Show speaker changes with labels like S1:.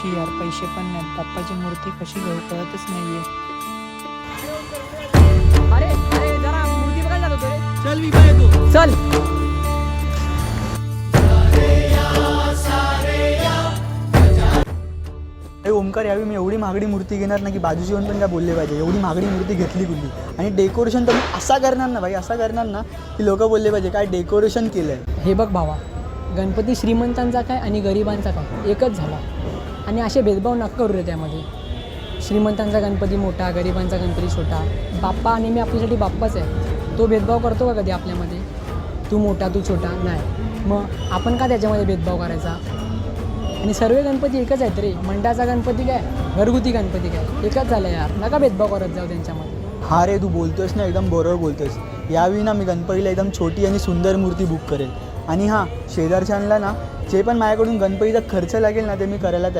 S1: शी यार, पैसे पण नाहीत. बाप्पाची मूर्ती कशी घेऊ कळतच नाहीये.
S2: अरे अरे जरा मूर्ती बघायला जातो रे.
S3: चल मी पण येतो.
S2: चल.
S3: ओमकार, यावेळी मी एवढी महागडी मूर्ती घेणार ना की बाजूची येऊन पण काय बोलले पाहिजे. एवढी महागडी मूर्ती घेतली कुठली, आणि डेकोरेशन तर मी असा करणार ना भाई, असा करणार ना की लोक बोलले पाहिजे काय डेकोरेशन केलंय.
S2: हे बघ भावा, गणपती श्रीमंतांचा काय आणि गरिबांचा काय एकच झाला. आणि असे भेदभाव नका करू रे त्यामध्ये. श्रीमंतांचा गणपती मोठा, गरिबांचा गणपती छोटा. बाप्पा आणि मी आपल्यासाठी बाप्पाच आहे. तो भेदभाव करतो का कधी आपल्यामध्ये? तू मोठा तू छोटा नाही. मग आपण का त्याच्यामध्ये भेदभाव करायचा? आणि सर्व गणपती एकच आहेत रे. मंडळाचा गणपती काय, घरगुती गणपती काय, एकच झालं यार. नका भेदभाव करत जाऊ त्यांच्यामध्ये.
S3: हा रे, तू बोलतोयस ना एकदम बरोबर बोलतोयस. यावेळी ना मी गणपतीला एकदम छोटी आणि सुंदर मूर्ती बुक करेल. आणि हां, शेजारच्यांना ना जे पण माझ्याकडून गणपतीचा खर्च लागेल ना ते मी करायला तयार